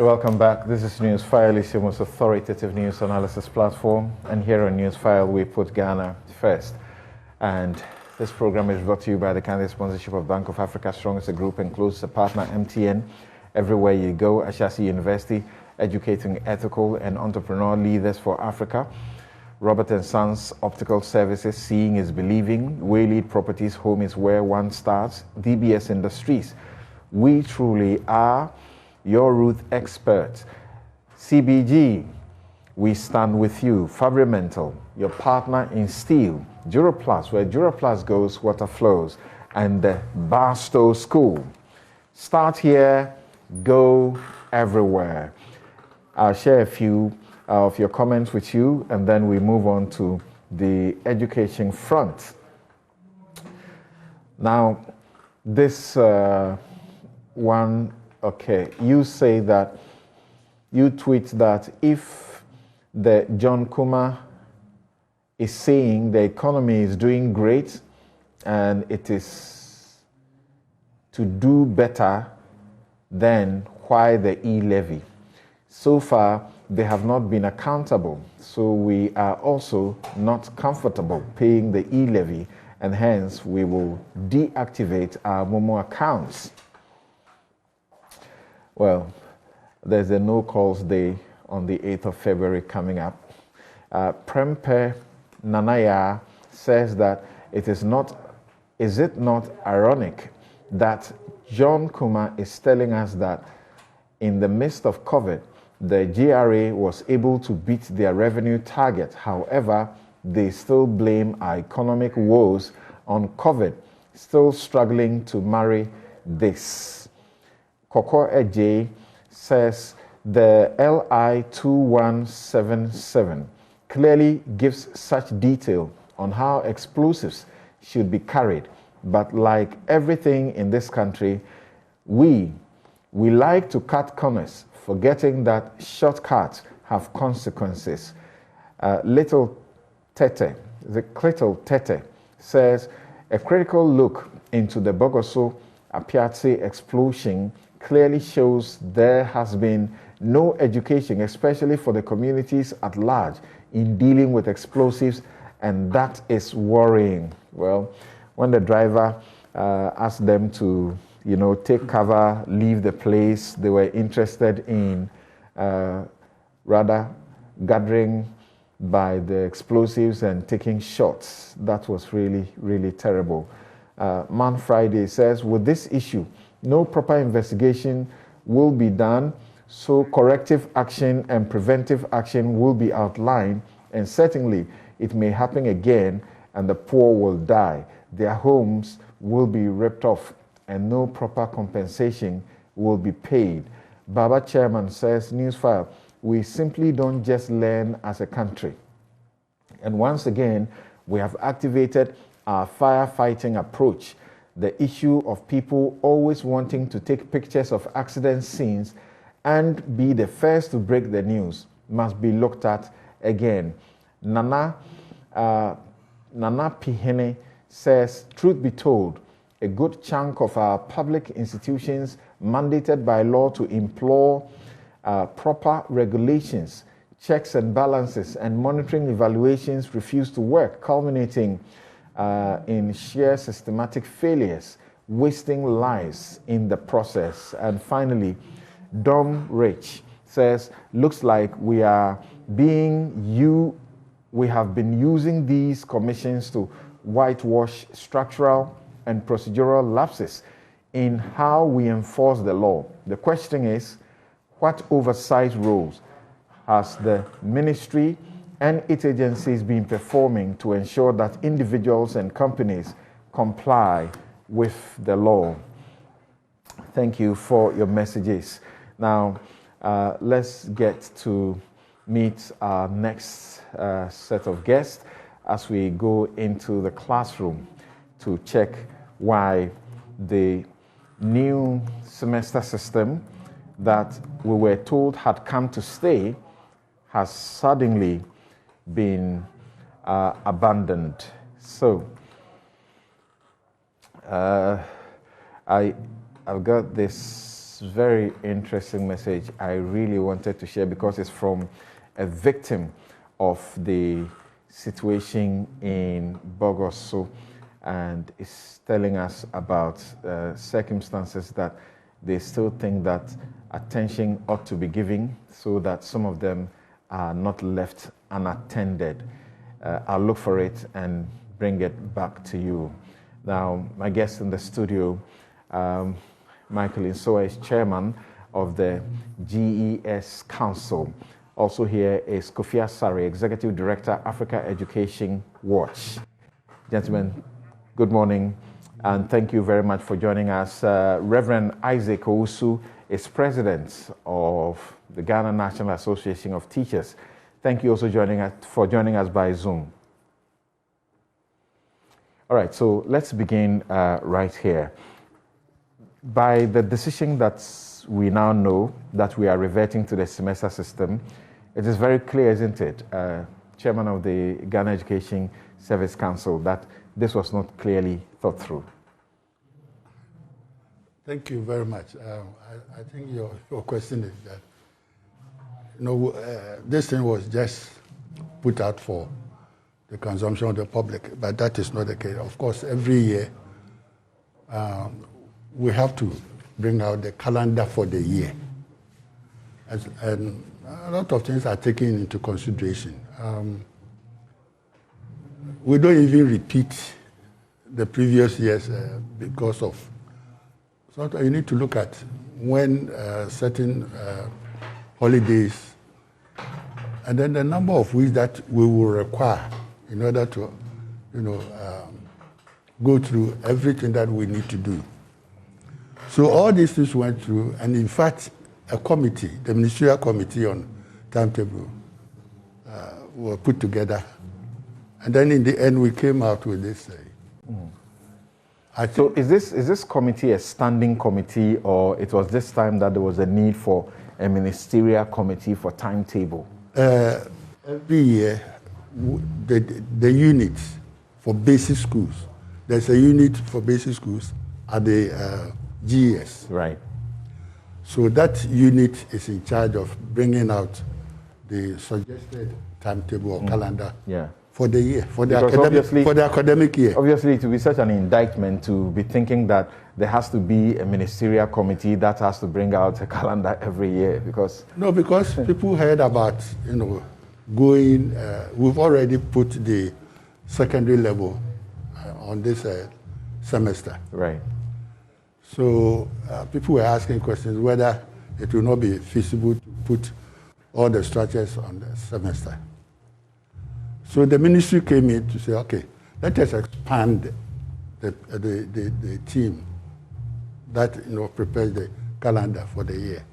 You're welcome back. This is Newsfile, it's your most authoritative news analysis platform. And here on Newsfile, we put Ghana first. And this program is brought to you by the candidate sponsorship of Bank of Africa Strong as a group, includes a partner MTN. Everywhere you go, Ashasi University, educating ethical and entrepreneurial leaders for Africa. Robert & Sons Optical Services, seeing is believing. Waylead Properties, home is where one starts. DBS Industries, we truly are your root experts. CBG, we stand with you. Fabrimental, your partner in steel. Duraplast, where Duraplast goes, water flows. And the Barstow School. Start here, go everywhere. I'll share a few of your comments with you, and then we move on to the education front. Now, this one, okay, you say that, you tweet that if the John Kuma is saying the economy is doing great and it is to do better, then why the e-levy? So far, they have not been accountable, so we are also not comfortable paying the e-levy, and hence we will deactivate our Momo accounts. Well, there's a no-calls day on the 8th of February coming up. Prempe Nanaya says that is it not ironic that John Kuma is telling us that in the midst of COVID, the GRA was able to beat their revenue target. However, they still blame our economic woes on COVID, still struggling to marry this. Koko Eje says the LI 2177 clearly gives such detail on how explosives should be carried. But like everything in this country, we like to cut corners, forgetting that shortcuts have consequences. Little Tete says a critical look into the Bogoso Apiatse explosion clearly shows there has been no education, especially for the communities at large, in dealing with explosives, and that is worrying. Well, when the driver asked them to take cover, leave the place, they were interested in rather gathering by the explosives and taking shots. That was really, really terrible. Man Friday says, with this issue, no proper investigation will be done, so corrective action and preventive action will be outlined, and certainly it may happen again and the poor will die. Their homes will be ripped off and no proper compensation will be paid. Baba Chairman says, Newsfile, we simply don't just learn as a country. And once again, we have activated our firefighting approach. The issue of people always wanting to take pictures of accident scenes and be the first to break the news must be looked at again. Nana Pihene says, truth be told, a good chunk of our public institutions mandated by law to employ proper regulations, checks and balances, and monitoring evaluations refuse to work, culminating in sheer systematic failures, wasting lives in the process. And finally, Dom Rich says, looks like we have been using these commissions to whitewash structural and procedural lapses in how we enforce the law. The question is, what oversight roles has the ministry and its agencies been performing to ensure that individuals and companies comply with the law? Thank you for your messages. Now, let's get to meet our next set of guests as we go into the classroom to check why the new semester system that we were told had come to stay has suddenly been abandoned. So, I've got this this very interesting message I really wanted to share because it's from a victim of the situation in Bogoso, and it's telling us about circumstances that they still think that attention ought to be given so that some of them are not left unattended. I'll look for it and bring it back to you. Now, my guest in the studio, Michael Insoa, is chairman of the GES Council. Also here is Kofi Asare, Executive Director, Africa Education Watch. Gentlemen, good morning, and thank you very much for joining us. Reverend Isaac Owusu is president of the Ghana National Association of Teachers. Thank you also for joining us by Zoom. All right, so let's begin right here. By the decision that we now know that we are reverting to the semester system, it is very clear, isn't it, Chairman of the Ghana Education Service Council, that this was not clearly thought through? Thank you very much. I think your question is that, this thing was just put out for the consumption of the public, but that is not the case. Of course, every year, we have to bring out the calendar for the year. And a lot of things are taken into consideration. We don't even repeat the previous years because of, so you need to look at when certain holidays, and then the number of weeks that we will require in order to, go through everything that we need to do. So all these things went through, and in fact, a committee, the ministerial committee on timetable, were put together, and then in the end we came out with this. So is this committee a standing committee, or it was this time that there was a need for a ministerial committee for timetable? Every year, the units for basic schools, there's a unit for basic schools at the GES. Right. So that unit is in charge of bringing out the suggested timetable or calendar for the year, for the academic year. Obviously, it will be such an indictment to be thinking that there has to be a ministerial committee that has to bring out a calendar every year, because... No, because people heard about, going, we've already put the secondary level on this semester. Right. So people were asking questions whether it will not be feasible to put all the structures on the semester. So the ministry came in to say, okay, let us expand the team that prepares the calendar for the year.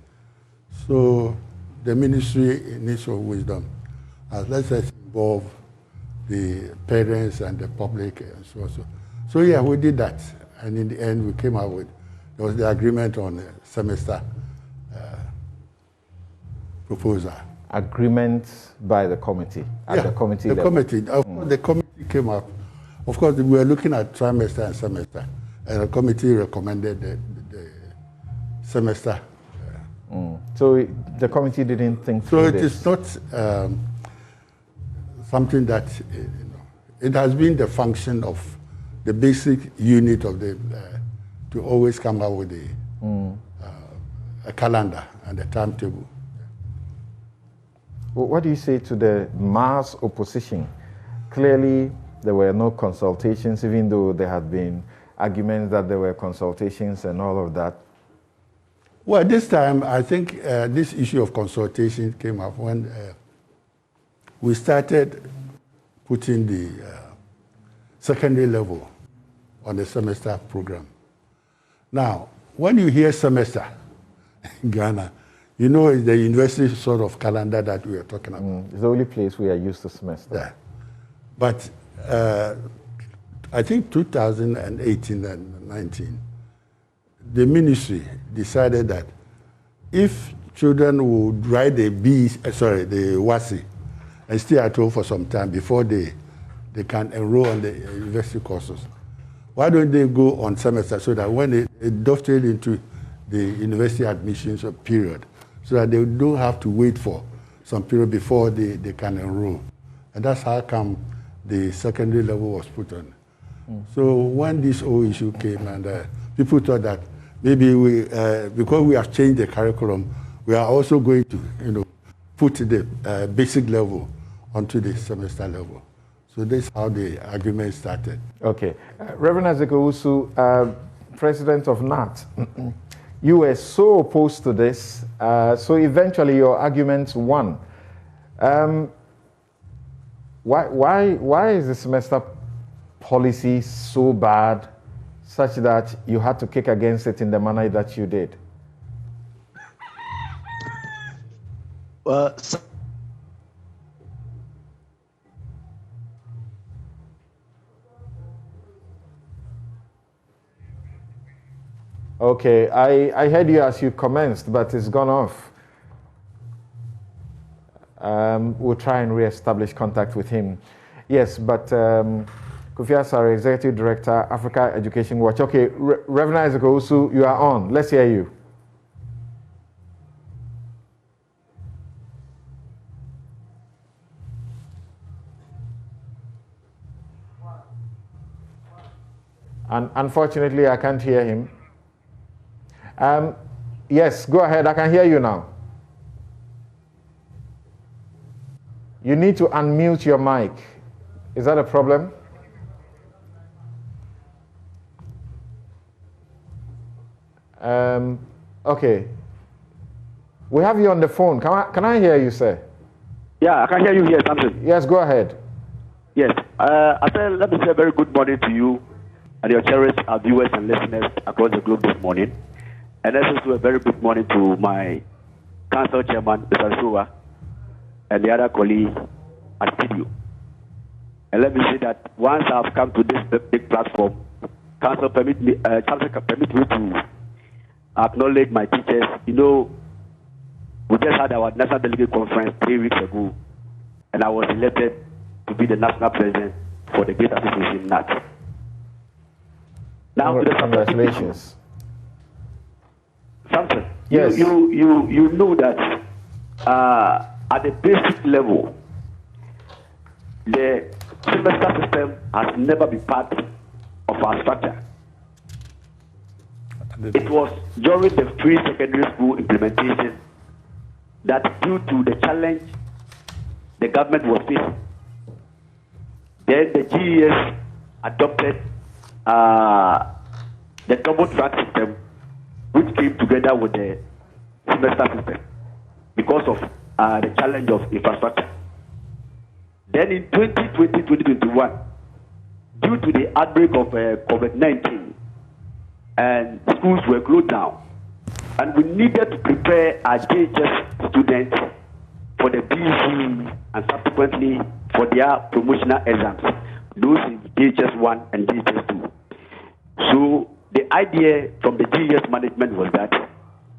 So the ministry, in its own wisdom, let's involve the parents and the public and so on. So yeah, we did that, and in the end, we came out with, there was the agreement on the semester proposal. Agreement by the committee, the committee level. The committee came up. Of course, we were looking at trimester and semester, and the committee recommended the semester. So the committee didn't think through this. So it is not something that, it has been the function of the basic unit of the, to always come out with a calendar and a timetable. Well, what do you say to the mass opposition? Clearly, there were no consultations, even though there had been arguments that there were consultations and all of that. Well, this time, I think this issue of consultation came up when we started putting the secondary level on the semester program. Now, when you hear semester in Ghana, it's the university sort of calendar that we are talking about. It's the only place we are used to semester. Yeah. But I think 2018 and 19, the ministry decided that if children would write the WASI and stay at home for some time before they can enroll on the university courses, why don't they go on semester so that when they dovetail into the university admissions period, so that they don't have to wait for some period before they can enroll. And that's how come the secondary level was put on. So when this whole issue came, and people thought that maybe because we have changed the curriculum, we are also going to, put the basic level onto the semester level. So that's how the argument started. Okay. Reverend Isaac Owusu, president of NAT, you were so opposed to this, so eventually your arguments won. Why is the semester policy so bad, such that you had to kick against it in the manner that you did? Okay, I heard you as you commenced, but it's gone off. We'll try and re-establish contact with him. Yes, but Kofi Asare, Executive Director, Africa Education Watch. Okay, Reverend Isaac Owusu, you are on. Let's hear you. And unfortunately, I can't hear him. Yes, go ahead. I can hear you now. You need to unmute your mic. Is that a problem? Okay. We have you on the phone. Can I hear you, sir? Yeah, I can hear you here, Samson. Yes, go ahead. Yes. Let me say a very good morning to you and your cherished viewers and listeners across the globe this morning. And also a very good morning to my council chairman, Mr. Shua, and the other colleague at studio. And let me say that once I've come to this big platform, council permit me to acknowledge my teachers. We just had our national delegate conference 3 weeks ago, and I was elected to be the national president for the Great Association NAT. Now, congratulations. Samson, yes. You know that at the basic level, the semester system has never been part of our structure. It was during the free secondary school implementation that, due to the challenge the government was facing, then the GES adopted the double track system, which came together with the semester system because of the challenge of infrastructure. Then in 2020-2021, due to the outbreak of COVID-19, and schools were closed down, and we needed to prepare our JHS students for the BC and subsequently for their promotional exams, those in JHS 1 and JHS 2. So the idea from the GES management was that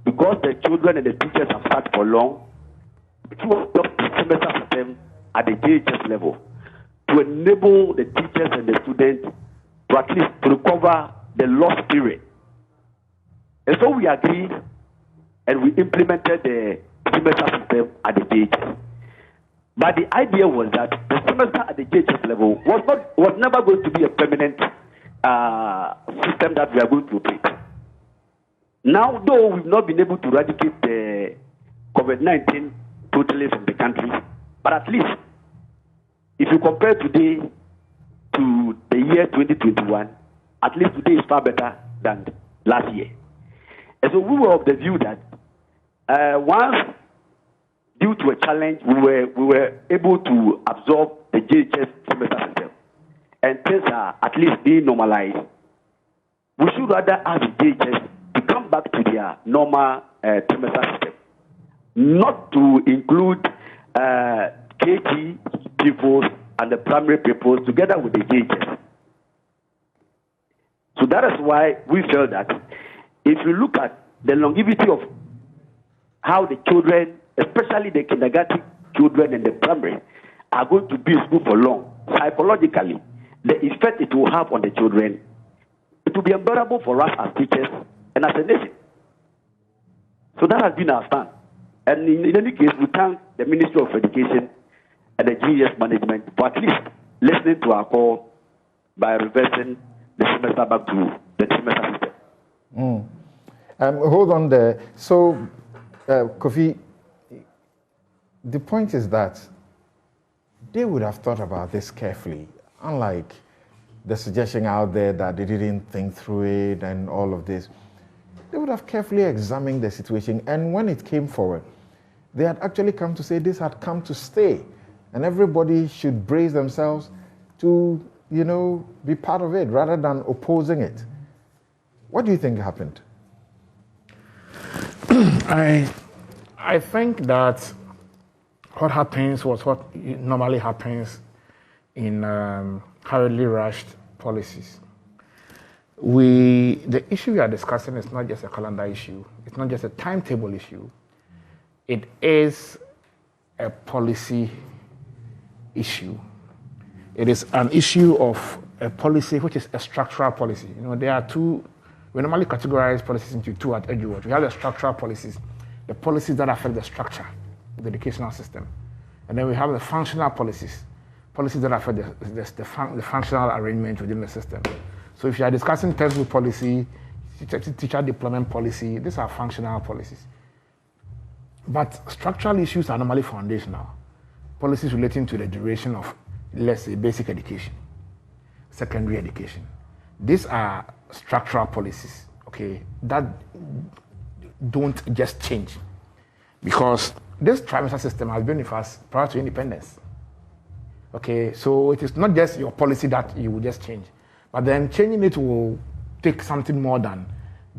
because the children and the teachers have sat for long, to adopt the semester system at the JHS level to enable the teachers and the students to at least recover the lost period. And so we agreed and we implemented the semester system at the JHS. But the idea was that the semester at the JHS level was never going to be a permanent system that we are going to operate. Now, though we've not been able to eradicate the COVID-19 totally from the country, but at least if you compare today to the year 2021, at least today is far better than last year. And so we were of the view that once, due to a challenge, we were able to absorb the JHS semester system, and things are at least being normalized. We should rather ask the JHS to come back to their normal semester system, not to include KG pupils and the primary pupils together with the JHS. So that is why we felt that if you look at the longevity of how the children, especially the kindergarten children and the primary, are going to be in school for long, psychologically, the effect it will have on the children, it will be unbearable for us as teachers and as a nation. So that has been our stand. And in any case, we thank the Ministry of Education and the GES management for at least listening to our call by reversing the semester back to the semester system. Hold on there. So, Kofi, the point is that they would have thought about this carefully, unlike the suggestion out there that they didn't think through it and all of this. They would have carefully examined the situation, and when it came forward, they had actually come to say this had come to stay, and everybody should brace themselves to, be part of it rather than opposing it. What do you think happened? I think that what happens was what normally happens in hurriedly rushed policies. The issue we are discussing is not just a calendar issue. It's not just a timetable issue. It is a policy issue. It is an issue of a policy which is a structural policy. There are two. We normally categorize policies into two at Edgeworth. We have the structural policies, the policies that affect the structure of the educational system. And then we have the functional policies that affect the functional arrangement within the system. So if you are discussing textbook policy, teacher deployment policy, these are functional policies. But structural issues are normally foundational. Policies relating to the duration of, let's say, basic education, secondary education. These are structural policies, okay, that don't just change. Because this trimester system has been with us prior to independence. Okay, so it is not just your policy that you will just change, but then changing it will take something more than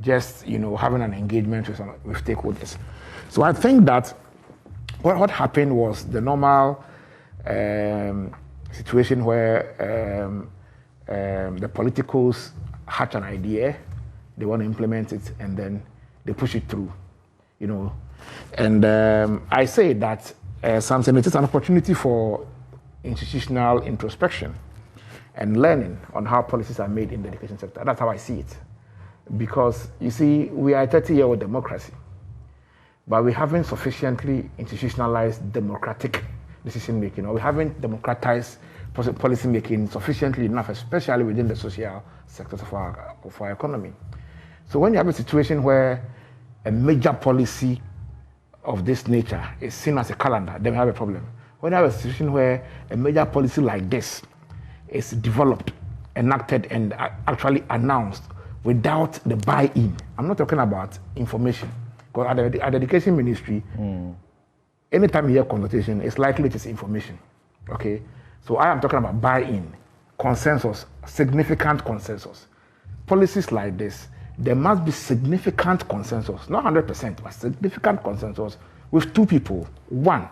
just having an engagement with stakeholders. So I think that what happened was the normal situation where the politicals hatch an idea, they want to implement it, and then they push it through, And I say that something, it is an opportunity for institutional introspection and learning on how policies are made in the education sector. That's how I see it. Because, you see, we are a 30-year-old democracy, but we haven't sufficiently institutionalized democratic decision-making, or we haven't democratized policy-making sufficiently enough, especially within the social sectors of our economy. So when you have a situation where a major policy of this nature is seen as a calendar, then we have a problem. When you have a situation where a major policy like this is developed, enacted, and actually announced without the buy-in, I'm not talking about information, because at the Education Ministry, anytime you hear consultation, it's likely it is information, okay? So I am talking about buy-in, consensus, significant consensus. Policies like this, there must be significant consensus, not 100%, but significant consensus with two people. One,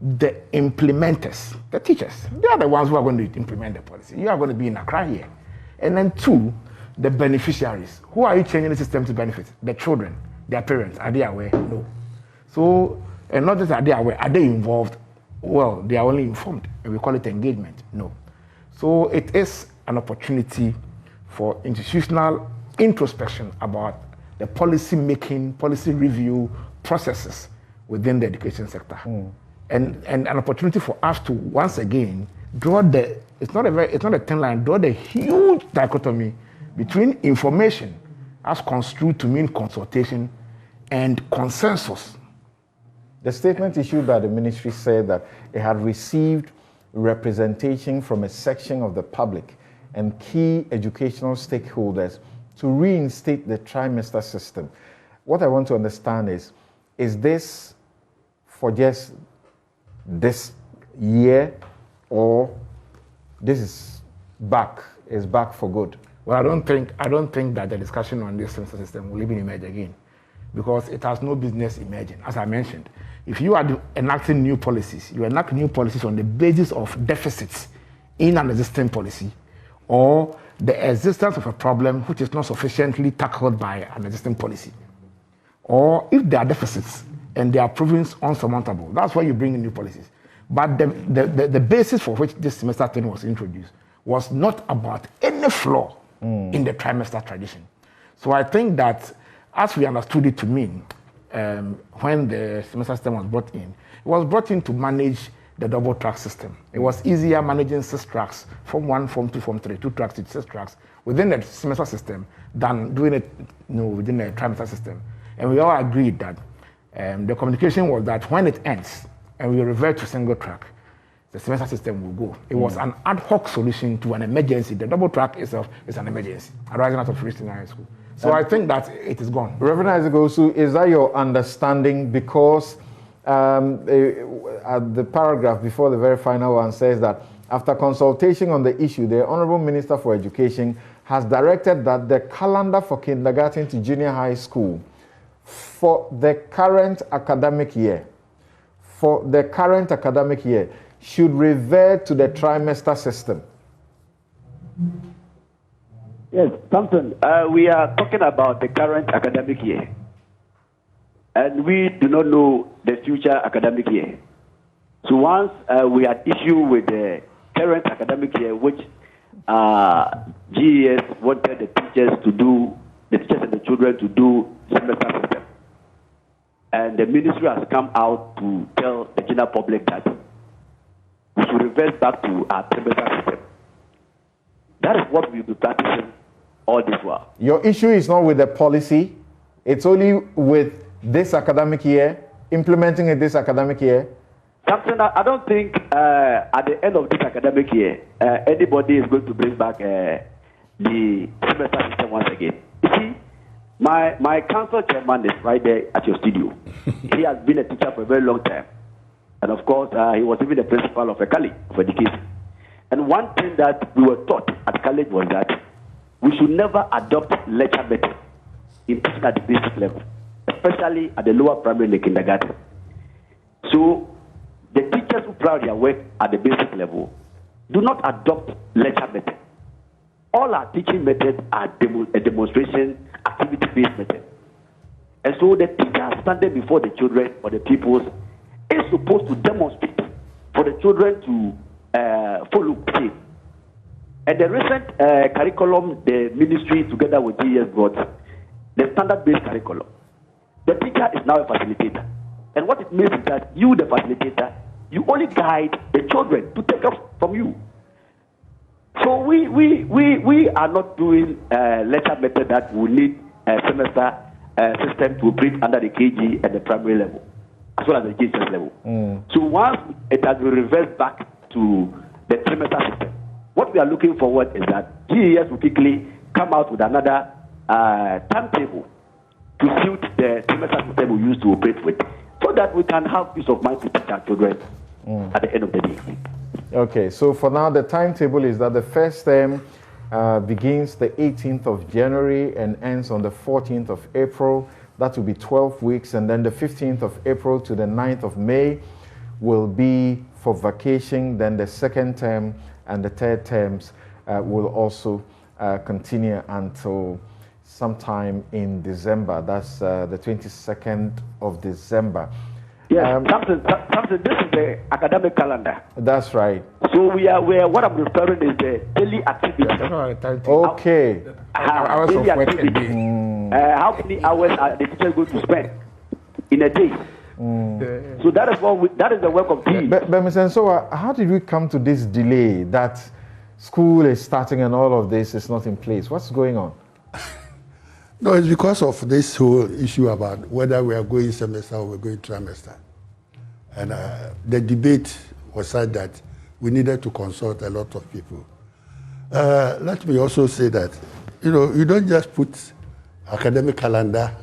the implementers, the teachers. They are the ones who are going to implement the policy. You are going to be in Accra here. And then two, the beneficiaries. Who are you changing the system to benefit? The children, their parents. Are they aware? No. So, and not just are they aware, are they involved? Well, they are only informed, and we call it engagement. No. So it is an opportunity for institutional introspection about the policy making, policy review processes within the education sector. And an opportunity for us to once again draw it's not a thin line, draw the huge dichotomy between information as construed to mean consultation and consensus. The statement issued by the ministry said that it had received representation from a section of the public and key educational stakeholders to reinstate the trimester system. What I want to understand is this for just this year, or this is back for good? Well, I don't think that the discussion on this semester system will even emerge again, because it has no business emerging. As I mentioned, if you are enacting new policies, you enact new policies on the basis of deficits in an existing policy, or the existence of a problem which is not sufficiently tackled by an existing policy, or if there are deficits and they are proven unsurmountable, that's why you bring in new policies. But the basis for which this semester thing was introduced was not about any flaw in the trimester tradition. So I think that, as we understood it to mean, when the semester system was brought in, it was brought in to manage the double track system. It was easier managing 6 tracks, Form 1, Form 2, Form 3, 2 tracks to 6 tracks within the semester system than doing it within the trimester system. And we all agreed that the communication was that when it ends and we revert to single track, the semester system will go. It was an ad hoc solution to an emergency. The double track itself is an emergency arising out of Free State High School. So I think that it is gone. Reverend Isaac Owusu, is that your understanding? Because the paragraph before the very final one says that after consultation on the issue, the Honorable Minister for Education has directed that the calendar for kindergarten to junior high school for the current academic year, should revert to the trimester system. Yes, Thompson, we are talking about the current academic year. And we do not know the future academic year. So once we had issue with the current academic year, which GES wanted the teachers and the children to do semester system. And the ministry has come out to tell the general public that we should revert back to our trimester system. That is what we'll be practicing all this while. Your issue is not with the policy, it's only with this academic year, implementing it this academic year? Captain, I don't think at the end of this academic year, anybody is going to bring back the semester system once again. You see, my council chairman is right there at your studio. He has been a teacher for a very long time. And of course, he was even the principal of a college of education. And one thing that we were taught at college was that we should never adopt lecture method in teaching at the basic level, especially at the lower primary and the kindergarten. So the teachers who pride their work at the basic level do not adopt lecture method. All our teaching methods are a demonstration, activity-based method. And so the teacher standing before the children or the pupils is supposed to demonstrate for the children to follow the same. And the recent curriculum the ministry together with GES brought, the standard-based curriculum, the teacher is now a facilitator. And what it means is that you, the facilitator, you only guide the children to take off from you. So we are not doing lecture method that will need a semester system to operate under the KG and the primary level, as well as the GHS level. So once it has been reversed back to the trimester system, what we are looking forward is that GES will quickly come out with another timetable to suit the trimester system we used to operate with, so that we can have peace of mind to teach our children at the end of the day. Okay, so for now, the timetable is that the first term begins the 18th of January and ends on the 14th of April. That will be 12 weeks. And then the 15th of April to the 9th of May will be for vacation. Then the second term and the third terms will also continue until sometime in December. That's the 22nd of December. Yes, something, this is the academic calendar. That's right. So what I'm referring is the daily activity. Okay. Hours of work a day. How many hours are the teachers going to spend in a day? So that is the work of team. But Mr. Nsoa, how did we come to this delay that school is starting and all of this is not in place? What's going on? No, it's because of this whole issue about whether we are going semester or we're going trimester. And the debate was such that we needed to consult a lot of people. Let me also say that, you don't just put academic calendar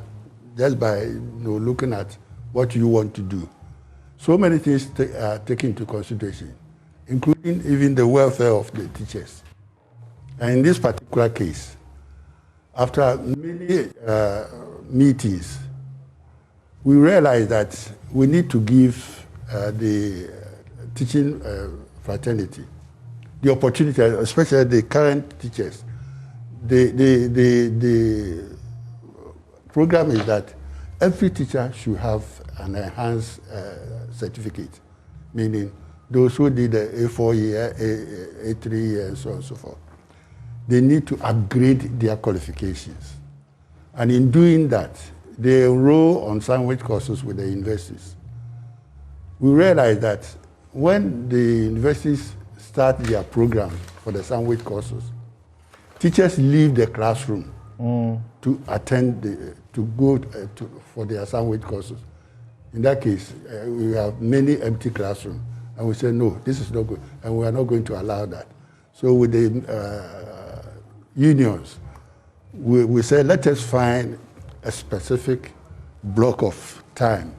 just by looking at what you want to do. So many things are taken into consideration, including even the welfare of the teachers. And in this particular case, after many meetings, we realized that we need to give the teaching fraternity the opportunity, especially the current teachers. The program is that every teacher should have an enhanced certificate, meaning those who did the A4 year, A3 year, and so on and so forth. They need to upgrade their qualifications. And in doing that, they enroll on sandwich courses with the universities. We realize that when the universities start their program for the sandwich courses, teachers leave the classroom to attend, for their sandwich courses. In that case, we have many empty classrooms, and we say, no, this is not good, and we are not going to allow that. So with the unions, we say, let us find a specific block of time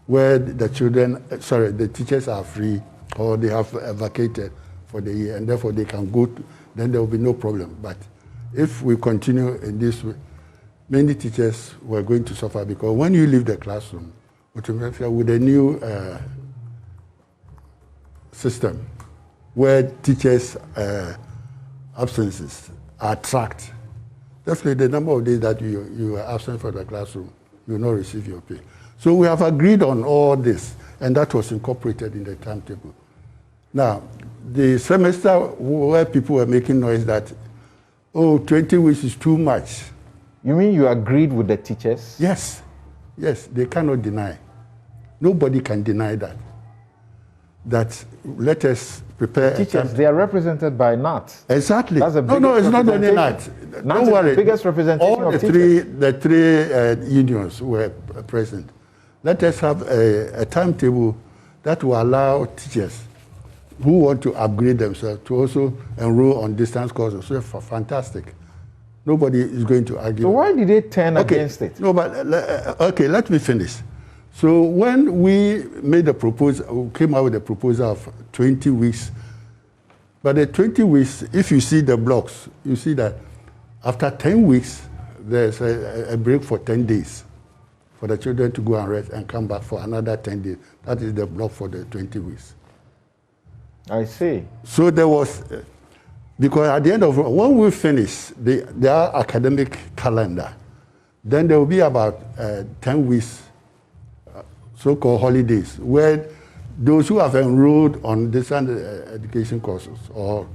where the teachers are free or they have vacated for the year, and therefore they can go to, then there will be no problem. But if we continue in this way, many teachers were going to suffer, because when you leave the classroom, with a new system where teachers' absences are tracked, definitely the number of days that you are absent from the classroom, you will not receive your pay. So we have agreed on all this, and that was incorporated in the timetable. Now, the semester where people were making noise that, 20 weeks is too much. You mean you agreed with the teachers? Yes. Yes, they cannot deny. Nobody can deny that. That let us prepare. Teachers, they are represented by NAT. Exactly. That's the no, it's not only NAT. Don't worry. The biggest representation all of the three unions were present. Let us have a timetable that will allow teachers who want to upgrade themselves to also enroll on distance courses. So fantastic. Nobody is going to argue. So why did they turn against it? No, but okay, let me finish. So when we made the proposal, we came out with a proposal of 20 weeks. But the 20 weeks, if you see the blocks, you see that after 10 weeks, there's a break for 10 days for the children to go and rest and come back for another 10 days. That is the block for the 20 weeks. I see. So there was, because at the end of, when we finish their academic calendar, then there will be about 10 weeks, so-called holidays, where those who have enrolled on distance education courses or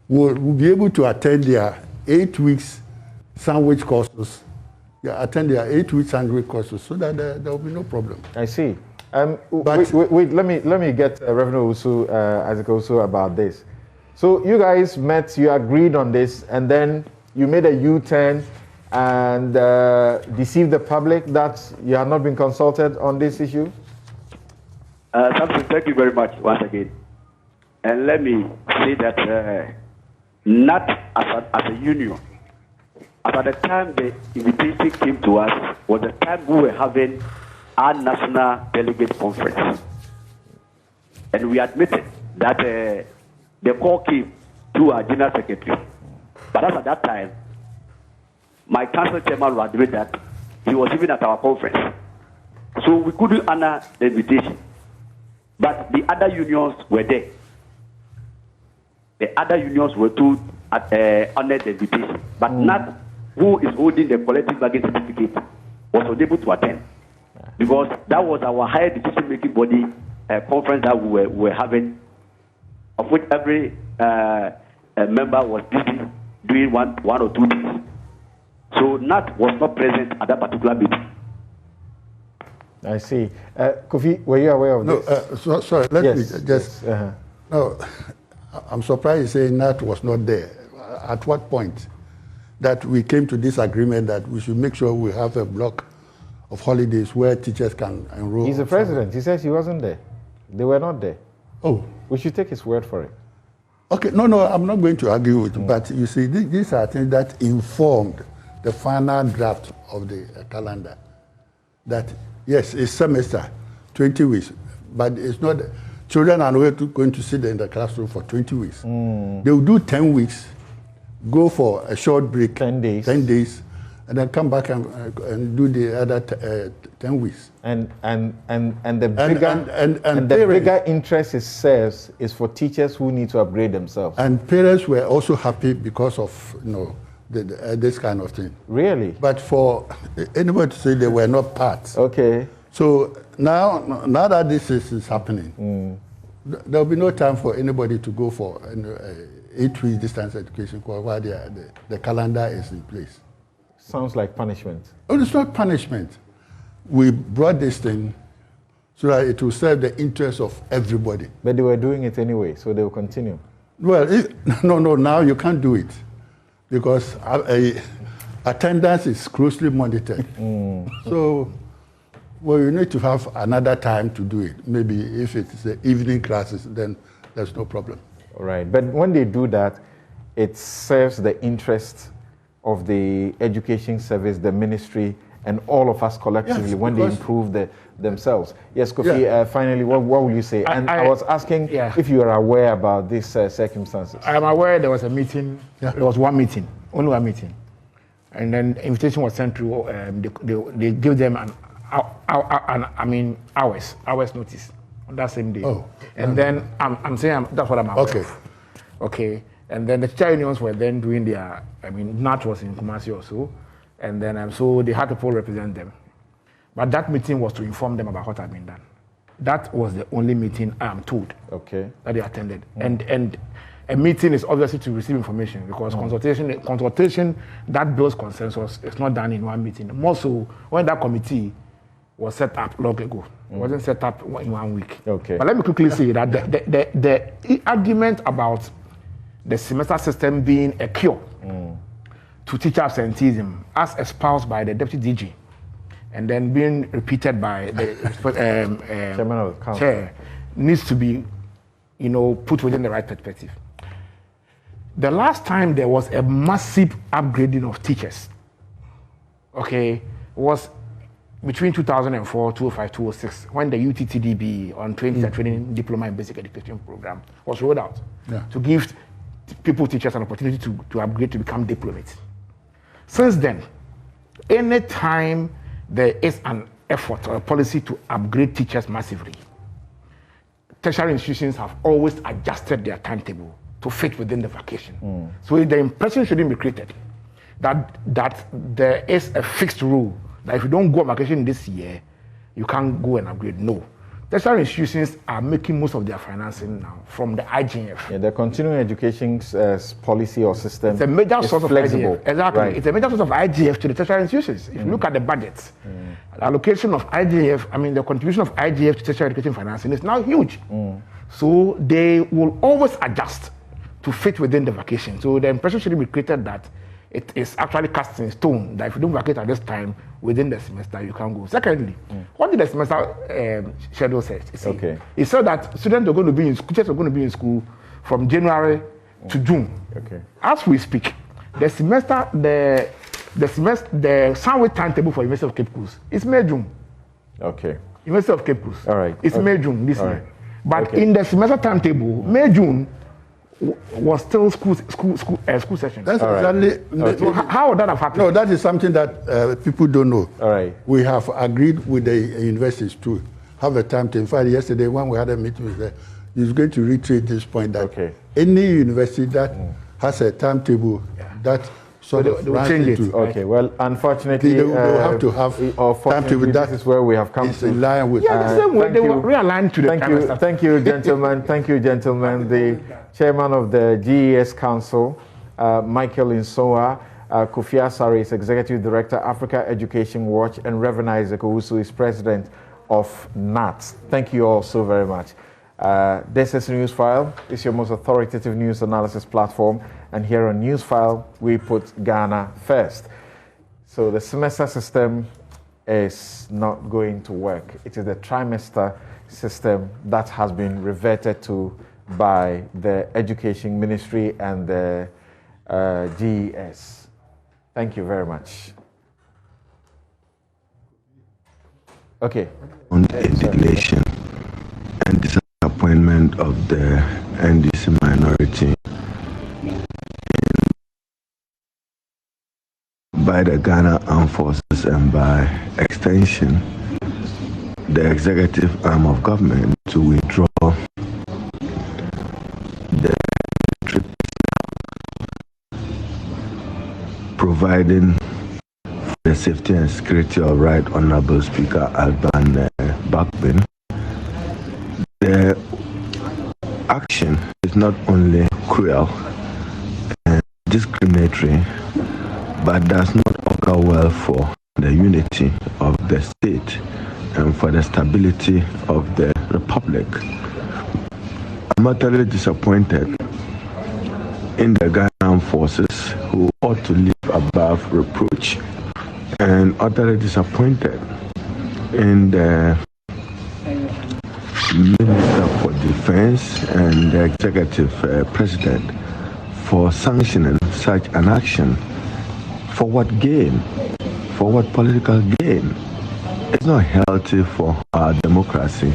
will be able to attend their 8 weeks sandwich courses, attend their 8 weeks sandwich courses, so that there will be no problem. I see. Wait, let me get Reverend Owusu, Isaac Owusu, about this. So you guys met, you agreed on this, and then you made a U-turn and deceived the public that you have not been consulted on this issue? Samson, thank you very much once again. And let me say that not as a union, at the time the invitation came to us was the time we were having our national delegate conference. And we admitted that the call came to our general secretary. But as at that time, my council chairman will admit that he was even at our conference. So we couldn't honor the invitation. But the other unions were there. The other unions were to honor the invitation. But not who is holding the collective bargaining certificate was unable to attend. Because that was our higher decision-making body conference that we were having, of which every member was busy doing one or two things. So NAT was not present at that particular meeting. I see. Kofi, were you aware of this? Sorry, let me just... No, I'm surprised you say NAT was not there. At what point that we came to this agreement that we should make sure we have a block of holidays where teachers can enroll? He's the president. He says he wasn't there. They were not there. Oh. We should take his word for it. Okay, no, I'm not going to argue with you, but you see, these are things that informed the final draft of the calendar. That, yes, it's semester, 20 weeks, but it's not, children are not going to sit in the classroom for 20 weeks. They will do 10 weeks, go for a short break, 10 days, and then come back and do the other 10 weeks. And the bigger interest it serves is for teachers who need to upgrade themselves. And parents were also happy because of this kind of thing. Really? But for anybody to say they were not part. Okay. So now that this is happening, there will be no time for anybody to go for 8 week distance education while the calendar is in place. Sounds like punishment. Oh, it's not punishment. We brought this thing so that it will serve the interest of everybody. But they were doing it anyway, so they will continue. Well, no, now you can't do it because attendance is closely monitored. So, well, you need to have another time to do it. Maybe if it's the evening classes, then there's no problem. All right. But when they do that, it serves the interest of the education service, the ministry, and all of us collectively, yes, when they improve themselves. Yes, Kofi, yeah. Finally, what will you say? I was asking if you are aware about these circumstances. I am aware there was a meeting. Yeah. There was one meeting, only one meeting. And then the invitation was sent through, they give them hours notice on that same day. Oh. And then I'm saying that's what I'm aware of. Okay. And then the teacher unions were then doing their, NAT was in Kumasi also. And then so they had people represent them. But that meeting was to inform them about what had been done. That was the only meeting I am told that they attended. And a meeting is obviously to receive information because consultation that builds consensus is not done in one meeting. More so when that committee was set up long ago. It wasn't set up in 1 week. Okay. But let me quickly say that the argument about the semester system being a cure to teacher absenteeism as espoused by the deputy DG and then being repeated by the chairman of the council chair needs to be put within the right perspective. The last time there was a massive upgrading of teachers was between 2004, 2005, 2006 when the UTTDB on training diploma in basic education program was rolled out to give teachers an opportunity to upgrade to become diplomates. Since then, any time there is an effort or a policy to upgrade teachers massively, tertiary institutions have always adjusted their timetable to fit within the vacation. So the impression shouldn't be created that there is a fixed rule that if you don't go on vacation this year, you can't go and upgrade. No. Tertiary institutions are making most of their financing now from the IGF. Yeah, the continuing education policy or system. It's a major source flexible. of IGF. Exactly. Right. It's a major source of IGF to the tertiary institutions. If you look at the budgets, the allocation of IGF, the contribution of IGF to tertiary education financing is now huge. So they will always adjust to fit within the vacation. So the impression should be created that it is actually cast in stone that if you don't vacate at this time within the semester, you can't go. Secondly, what did the semester schedule say? It said that students are going to be in school, teachers are going to be in school from January to June. As we speak, the Sunway timetable for University of Cape Coast is May, June. University of Cape Coast. All right. It's May, June this year. But in the semester timetable, May, June was still school session. That's exactly. So how would that have happened? No, that is something that people don't know. All right. We have agreed with the universities to have a timetable. In fact, yesterday when we had a meeting with them, he's going to reiterate this point that any university that has a timetable that sort of runs into. Okay. Well, unfortunately, they will have to have timetable. This is where we have come to. In line with. The same way they were realigned to the. Thank you, gentlemen. Thank you, gentlemen. The chairman of the GES Council, Michael Insoa, Kofi Asare is Executive Director, Africa Education Watch, and Reverend Isaac Owusu is President of NAT. Thank you all so very much. This is Newsfile. It's your most authoritative news analysis platform. And here on Newsfile, we put Ghana first. So the semester system is not going to work. It is the trimester system that has been reverted to by the Education Ministry and the GES. Thank you very much. Okay. On the indignation and disappointment of the NDC minority by the Ghana Armed Forces and by extension the executive arm of government to withdraw the providing for the safety and security of Right Honorable Speaker Alban Bakbin. The action is not only cruel and discriminatory, but does not not well for the unity of the state and for the stability of the republic. I'm utterly disappointed in the Ghanaian forces who ought to live above reproach, and utterly disappointed in the Minister for Defense and the Executive President for sanctioning such an action. For what gain? For what political gain? It's not healthy for our democracy,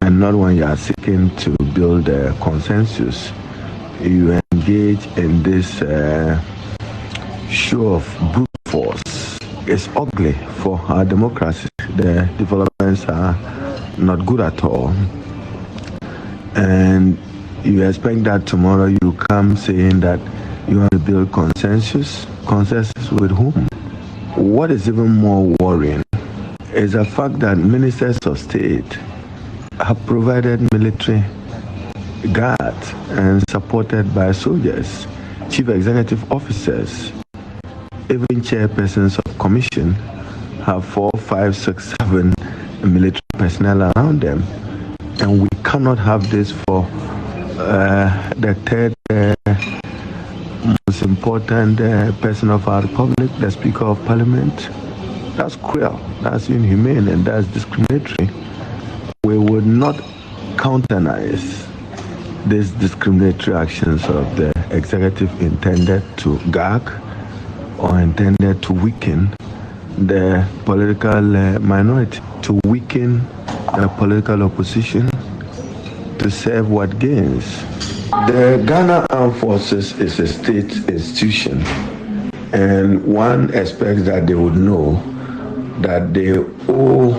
and not when you are seeking to build a consensus. You engage in this show of brute force. It's ugly for our democracy. The developments are not good at all. And you expect that tomorrow you come saying that you want to build consensus? Consensus with whom? What is even more worrying is the fact that ministers of state have provided military guards and supported by soldiers, chief executive officers, even chairpersons of commission have 4, 5, 6, 7 military personnel around them. And we cannot have this for the third most important person of our republic, the Speaker of Parliament. That's cruel, that's inhumane, and that's discriminatory. We would not countenance these discriminatory actions of the executive intended to gag or intended to weaken the political minority, to weaken the political opposition, to serve what gains. The Ghana Armed Forces is a state institution, and one expects that they would know that they owe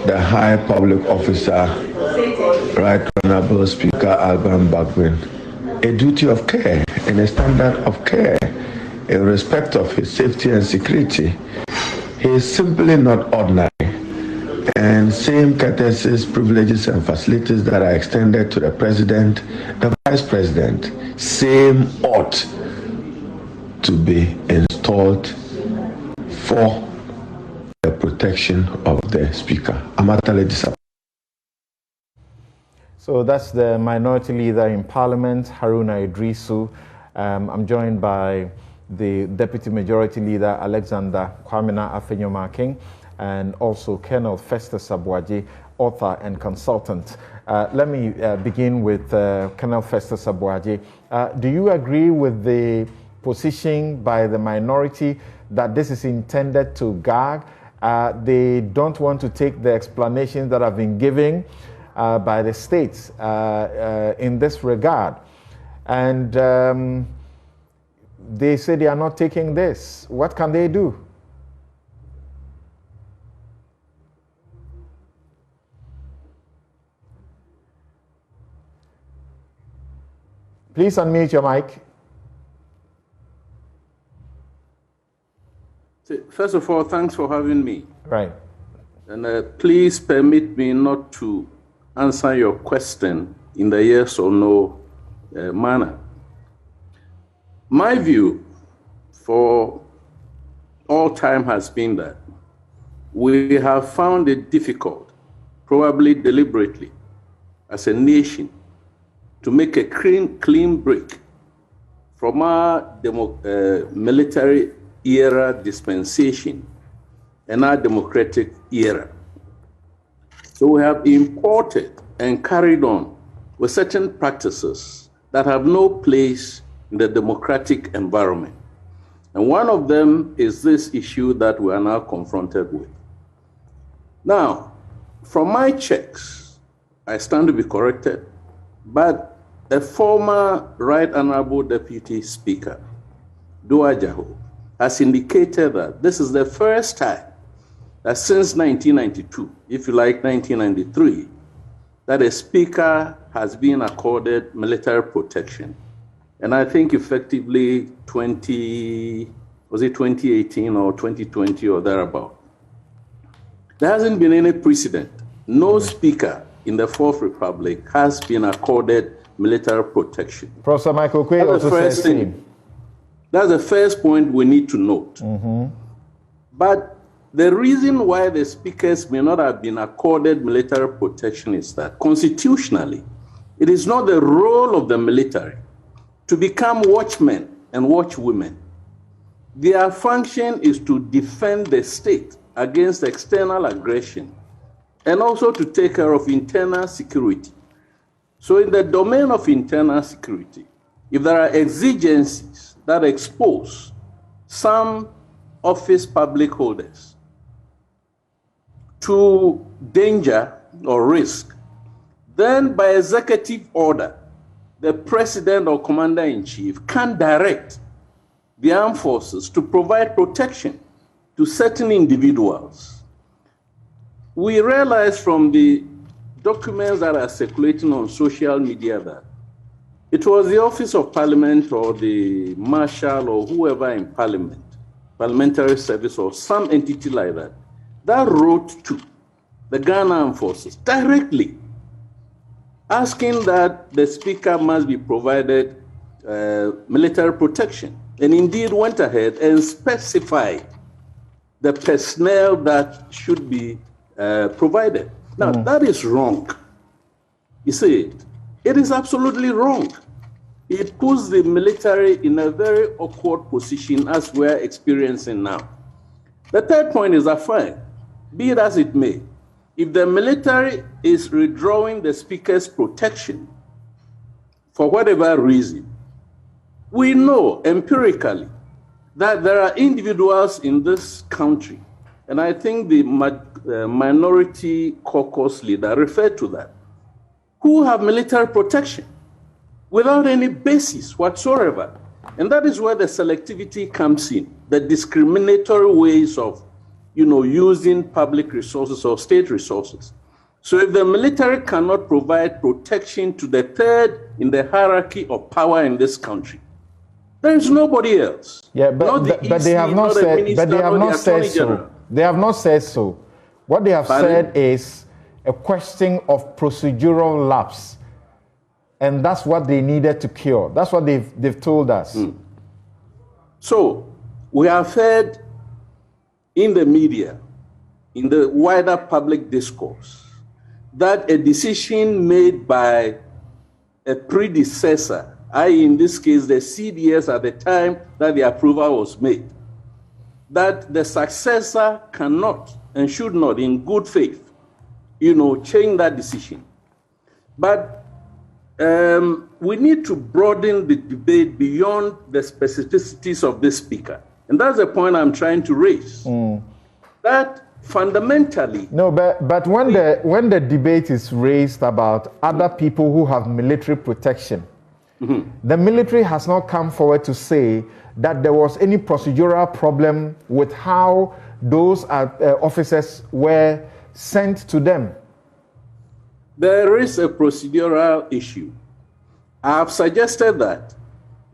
the high public officer, Right Honorable Speaker Alban Bagbin, a duty of care and a standard of care in respect of his safety and security. He is simply not ordinary, and same courtesies, privileges, and facilities that are extended to the president, the vice president, same ought to be installed for the protection of the speaker. I'm utterly disappointed. So that's the minority leader in Parliament, Haruna Idrisu. I'm joined by the Deputy Majority Leader, Alexander Kwamina Afenyomaking, and also Colonel Festus Abuaji, author and consultant. Let me begin with Colonel Festus Abuaji. Do you agree with the position by the minority that this is intended to gag? They don't want to take the explanations that have been given by the states in this regard. And they say they are not taking this. What can they do? Please unmute your mic. First of all, thanks for having me. Right. And please permit me not to answer your question in the yes or no manner. My view for all time has been that we have found it difficult, probably deliberately, as a nation, to make a clean break from our military era dispensation and our democratic era. So we have imported and carried on with certain practices that have no place in the democratic environment. And one of them is this issue that we are now confronted with. Now, from my checks, I stand to be corrected, but a former Right Honorable Deputy Speaker, Duajaho, has indicated that this is the first time that since 1992, if you like 1993, that a speaker has been accorded military protection. And I think effectively 2018 or 2020 or thereabout. There hasn't been any precedent. No speaker in the Fourth Republic has been accorded military protection. Professor Michael Quay also says same. That's the first point we need to note. But the reason why the speakers may not have been accorded military protection is that constitutionally, it is not the role of the military to become watchmen and watchwomen. Their function is to defend the state against external aggression and also to take care of internal security. So in the domain of internal security, if there are exigencies that expose some office public holders to danger or risk, then by executive order, the president or commander-in-chief can direct the armed forces to provide protection to certain individuals. We realize from the documents that are circulating on social media that it was the Office of Parliament or the Marshal or whoever in Parliament, Parliamentary Service or some entity like that, that wrote to the Ghana Armed Forces directly asking that the speaker must be provided military protection, and indeed went ahead and specified the personnel that should be provided. Now, that is wrong. You see, it is absolutely wrong. It puts the military in a very awkward position as we're experiencing now. The third point is that fine, be it as it may, if the military is withdrawing the speaker's protection for whatever reason, we know empirically that there are individuals in this country, and I think the minority caucus leader referred to that, who have military protection without any basis whatsoever. And that is where the selectivity comes in, the discriminatory ways of using public resources or state resources. So if the military cannot provide protection to the third in the hierarchy of power in this country, there is nobody else. Yeah, but they have not said. But they have not said so. They have not said so. What they have said is a question of procedural lapse, and that's what they needed to cure. That's what they've told us. So we have heard in the media, in the wider public discourse, that a decision made by a predecessor, i.e. in this case the CDS at the time that the approval was made, that the successor cannot and should not, in good faith, change that decision. But we need to broaden the debate beyond the specificities of this speaker. And that's the point I'm trying to raise. That fundamentally... No, but when the debate is raised about other people who have military protection, the military has not come forward to say that there was any procedural problem with how those officers were sent to them. There is a procedural issue. I have suggested that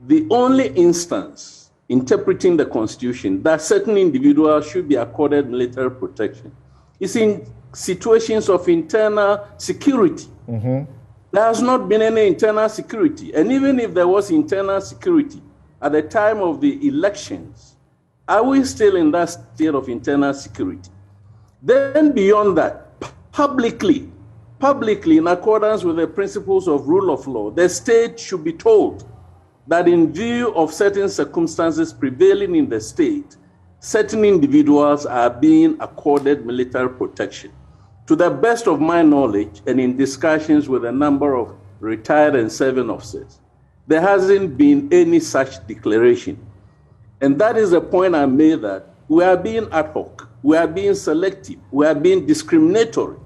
the only instance interpreting the Constitution that certain individuals should be accorded military protection is in situations of internal security. There has not been any internal security. And even if there was internal security at the time of the elections, are we still in that state of internal security? Then beyond that, publicly, in accordance with the principles of rule of law, the state should be told that in view of certain circumstances prevailing in the state, certain individuals are being accorded military protection. To the best of my knowledge, and in discussions with a number of retired and serving officers, there hasn't been any such declaration. And that is the point I made, that we are being ad hoc, we are being selective, we are being discriminatory.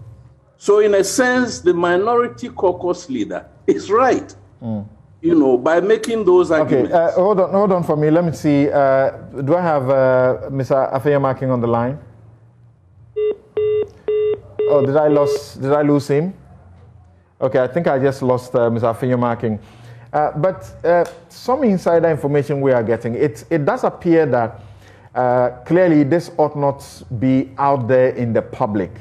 So in a sense, the minority caucus leader is right. By making those arguments. Okay, hold on for me. Let me see. Do I have Mr. Afeyamarking on the line? Oh, did I lose him? Okay, I think I just lost Mr. Afeyamarking. But some insider information we are getting, it does appear that clearly this ought not be out there in the public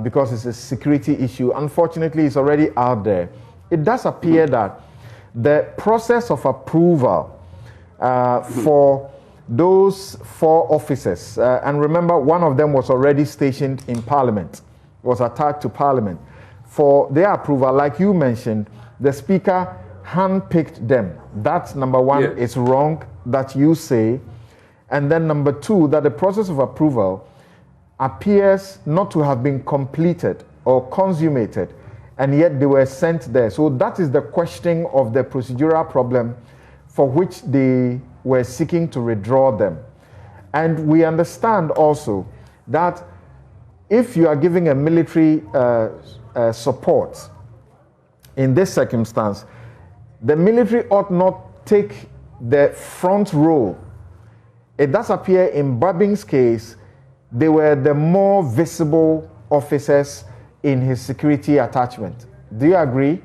because it's a security issue. Unfortunately, it's already out there. It does appear that the process of approval for those 4 officers, and remember one of them was already stationed in Parliament, was attached to Parliament, for their approval, like you mentioned, the Speaker handpicked them. That's number one, yes. It's wrong that you say. And then number 2, that the process of approval appears not to have been completed or consummated, and yet they were sent there. So that is the questioning of the procedural problem for which they were seeking to withdraw them. And we understand also that if you are giving a military support in this circumstance, the military ought not take the front role. It does appear in Babing's case, they were the more visible officers in his security attachment. Do you agree?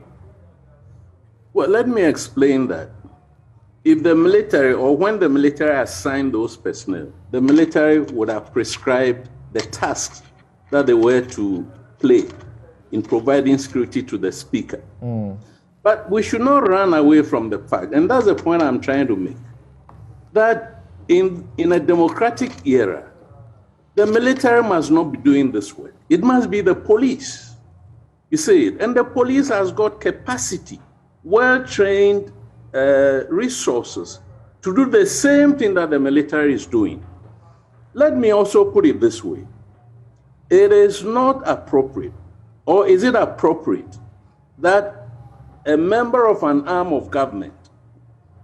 Well, let me explain that. If the military, or when the military assigned those personnel, the military would have prescribed the tasks that they were to play in providing security to the Speaker. But we should not run away from the fact, and that's the point I'm trying to make, that in a democratic era, the military must not be doing this work. It must be the police. You see it. And the police has got capacity, well-trained resources to do the same thing that the military is doing. Let me also put it this way. It is not appropriate, or is it appropriate, that a member of an arm of government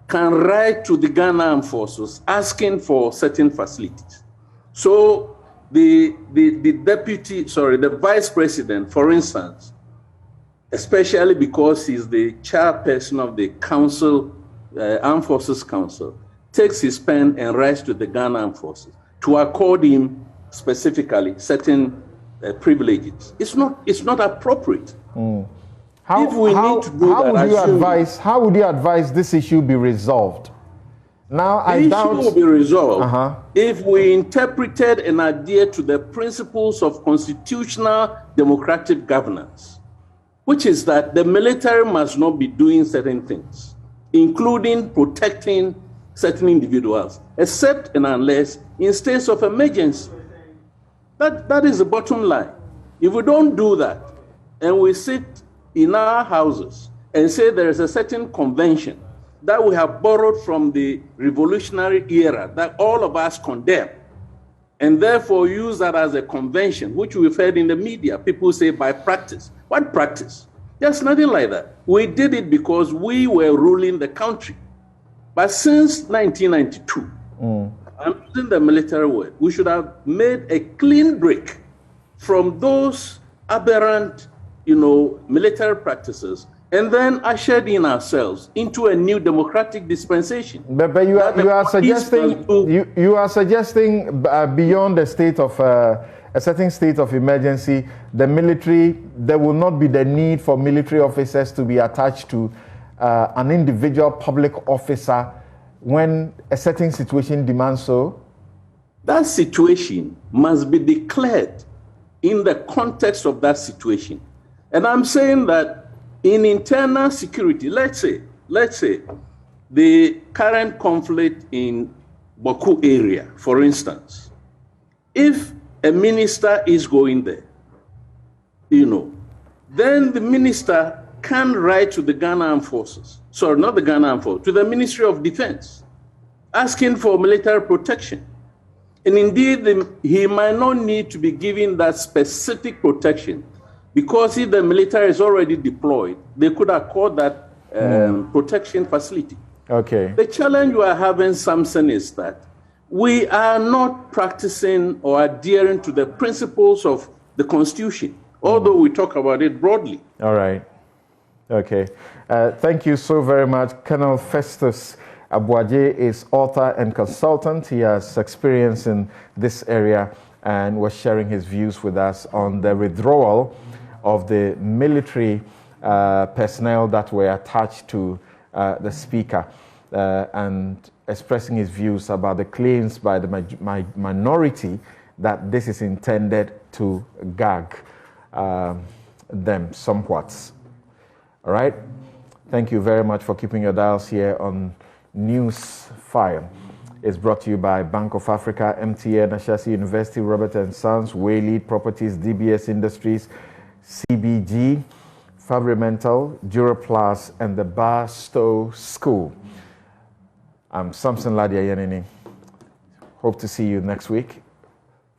can write to the Ghana Armed Forces asking for certain facilities? So the vice president, for instance, especially because he's the chairperson of the council, Armed Forces Council, takes his pen and writes to the Ghana Armed Forces to accord him specifically certain privileges. It's not appropriate. How would you advise this issue be resolved? Now, the issue will be resolved if we interpreted and adhere to the principles of constitutional democratic governance, which is that the military must not be doing certain things, including protecting certain individuals, except and unless in states of emergency. That is the bottom line. If we don't do that, and we sit in our houses and say there is a certain convention that we have borrowed from the revolutionary era that all of us condemn, and therefore use that as a convention, which we've heard in the media. People say by practice. What practice? There's nothing like that. We did it because we were ruling the country. But since 1992, I'm using the military word, we should have made a clean break from those aberrant, military practices, and then ushered in ourselves into a new democratic dispensation. But you are suggesting beyond the state of a certain state of emergency, the military, there will not be the need for military officers to be attached to an individual public officer when a certain situation demands so? That situation must be declared in the context of that situation. And I'm saying that in internal security, let's say the current conflict in Boku area, for instance, if a minister is going there, then the minister can write to the Ghana Armed Forces, sorry, not the Ghana Armed Forces, to the Ministry of Defense, asking for military protection. And indeed, he might not need to be given that specific protection, because if the military is already deployed, they could accord that protection facility. Okay. The challenge we are having, Samson, is that we are not practicing or adhering to the principles of the Constitution, although we talk about it broadly. All right. Okay. Thank you so very much. Colonel Festus Abuaje is author and consultant. He has experience in this area and was sharing his views with us on the withdrawal of the military personnel that were attached to the Speaker and expressing his views about the claims by the minority that this is intended to gag them somewhat. All right. Thank you very much for keeping your dials here on Newsfile. is brought to you by Bank of Africa, MTN, Ashesi University, Robert & Sons, Waylead Properties, DBS Industries, CBG, Fabrimental, Duraplus, and the Barstow School. I'm Samson Ladia Yenini. Hope to see you next week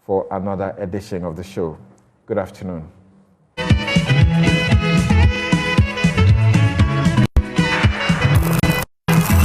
for another edition of the show. Good afternoon.